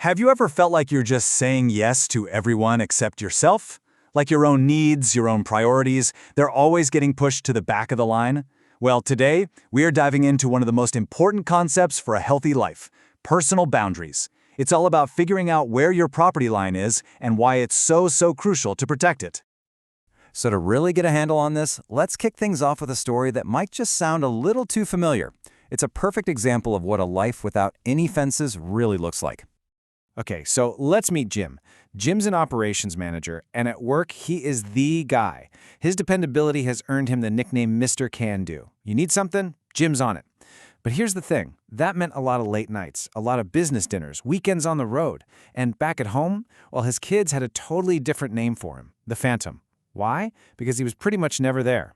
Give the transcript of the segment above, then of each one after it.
Have you ever felt like you're just saying yes to everyone except yourself? Like your own needs, your own priorities, they're always getting pushed to the back of the line? Well, today, we are diving into one of the most important concepts for a healthy life: personal boundaries. It's all about figuring out where your property line is and why it's so crucial to protect it. So to really get a handle on this, let's kick things off with a story that might just sound a little too familiar. It's a perfect example of what a life without any fences really looks like. Okay, so let's meet Jim. Jim's an operations manager, and at work, he is the guy. His dependability has earned him the nickname Mr. Can-Do. You need something? Jim's on it. But here's the thing. That meant a lot of late nights, a lot of business dinners, weekends on the road. And back at home, well, his kids had a totally different name for him, the Phantom. Why? Because he was pretty much never there.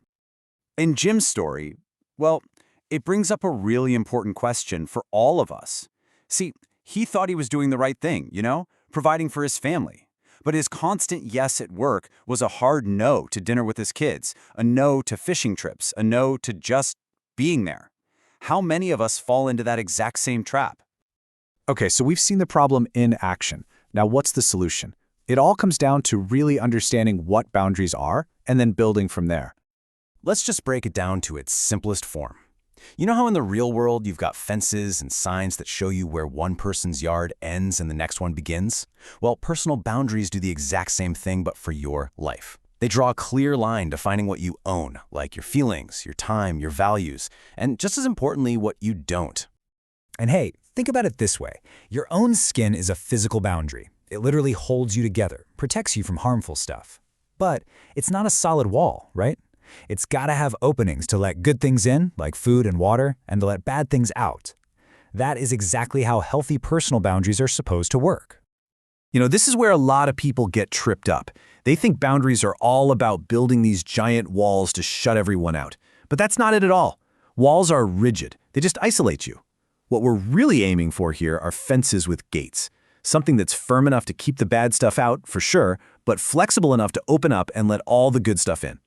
In Jim's story, well, it brings up a really important question for all of us. See, he thought he was doing the right thing, providing for his family. But his constant yes at work was a hard no to dinner with his kids, a no to fishing trips, a no to just being there. How many of us fall into that exact same trap? Okay, so we've seen the problem in action. Now, what's the solution? It all comes down to really understanding what boundaries are and then building from there. Let's just break it down to its simplest form. You know how in the real world you've got fences and signs that show you where one person's yard ends and the next one begins? Well, personal boundaries do the exact same thing, but for your life. They draw a clear line defining what you own, like your feelings, your time, your values, and just as importantly, what you don't. And hey, think about it this way. Your own skin is a physical boundary. It literally holds you together, protects you from harmful stuff. But it's not a solid wall, right? It's gotta have openings to let good things in, like food and water, and to let bad things out. That is exactly how healthy personal boundaries are supposed to work. This is where a lot of people get tripped up. They think boundaries are all about building these giant walls to shut everyone out. But that's not it at all. Walls are rigid. They just isolate you. What we're really aiming for here are fences with gates. Something that's firm enough to keep the bad stuff out, for sure, but flexible enough to open up and let all the good stuff in.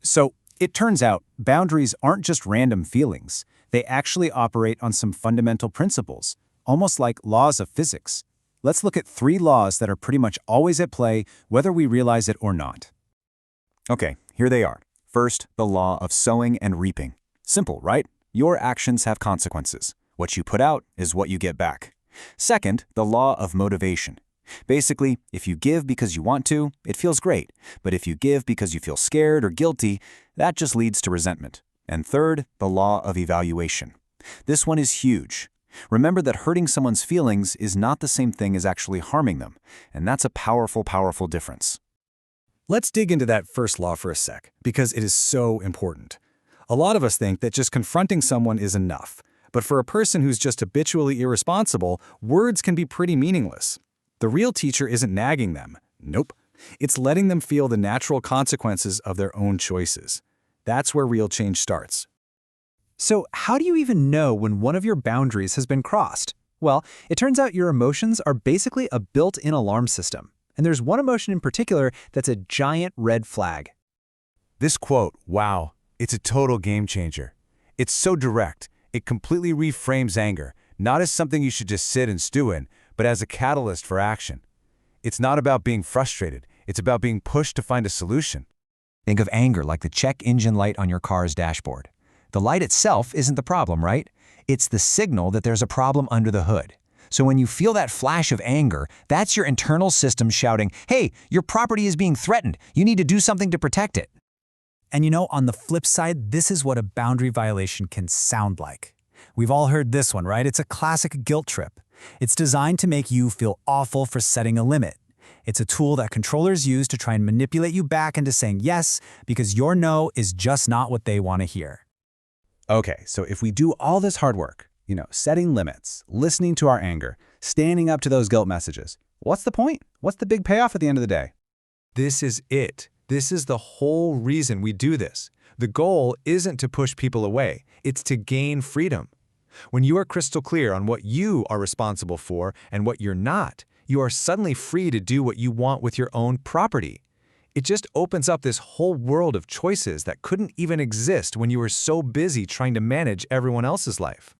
So, it turns out boundaries aren't just random feelings. They actually operate on some fundamental principles, almost like laws of physics. Let's look at 3 laws that are pretty much always at play, whether we realize it or not. Okay, here they are. First, the law of sowing and reaping. Simple, right? Your actions have consequences. What you put out is what you get back. Second, the law of motivation. Basically, if you give because you want to, it feels great. But if you give because you feel scared or guilty, that just leads to resentment. And third, the law of evaluation. This one is huge. Remember that hurting someone's feelings is not the same thing as actually harming them. And that's a powerful difference. Let's dig into that first law for a sec, because it is so important. A lot of us think that just confronting someone is enough. But for a person who's just habitually irresponsible, words can be pretty meaningless. The real teacher isn't nagging them. Nope. It's letting them feel the natural consequences of their own choices. That's where real change starts. So how do you even know when one of your boundaries has been crossed? Well, it turns out your emotions are basically a built-in alarm system. And there's one emotion in particular that's a giant red flag. This quote, wow, it's a total game changer. It's so direct. It completely reframes anger, not as something you should just sit and stew in, but as a catalyst for action. It's not about being frustrated. It's about being pushed to find a solution. Think of anger like the check engine light on your car's dashboard. The light itself isn't the problem, right? It's the signal that there's a problem under the hood. So when you feel that flash of anger, that's your internal system shouting, hey, your property is being threatened. You need to do something to protect it. And on the flip side, this is what a boundary violation can sound like. We've all heard this one, right? It's a classic guilt trip. It's designed to make you feel awful for setting a limit. It's a tool that controllers use to try and manipulate you back into saying yes because your no is just not what they want to hear. Okay, so if we do all this hard work, setting limits, listening to our anger, standing up to those guilt messages, what's the point? What's the big payoff at the end of the day? This is it. This is the whole reason we do this. The goal isn't to push people away. It's to gain freedom. When you are crystal clear on what you are responsible for and what you're not, you are suddenly free to do what you want with your own property. It just opens up this whole world of choices that couldn't even exist when you were so busy trying to manage everyone else's life.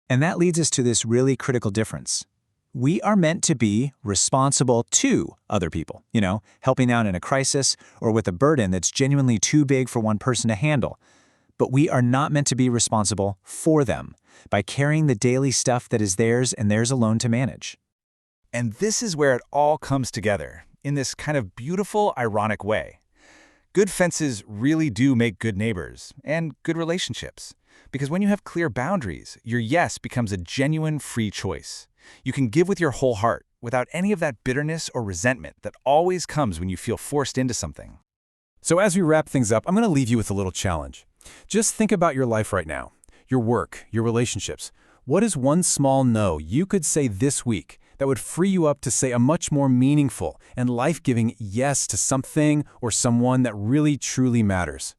And that leads us to this really critical difference. We are meant to be responsible to other people, helping out in a crisis or with a burden that's genuinely too big for one person to handle. But we are not meant to be responsible for them by carrying the daily stuff that is theirs and theirs alone to manage. And this is where it all comes together, in this kind of beautiful, ironic way. Good fences really do make good neighbors and good relationships. Because when you have clear boundaries, your yes becomes a genuine free choice. You can give with your whole heart without any of that bitterness or resentment that always comes when you feel forced into something. So as we wrap things up, I'm going to leave you with a little challenge. Just think about your life right now, your work, your relationships. What is one small no you could say this week that would free you up to say a much more meaningful and life-giving yes to something or someone that really truly matters?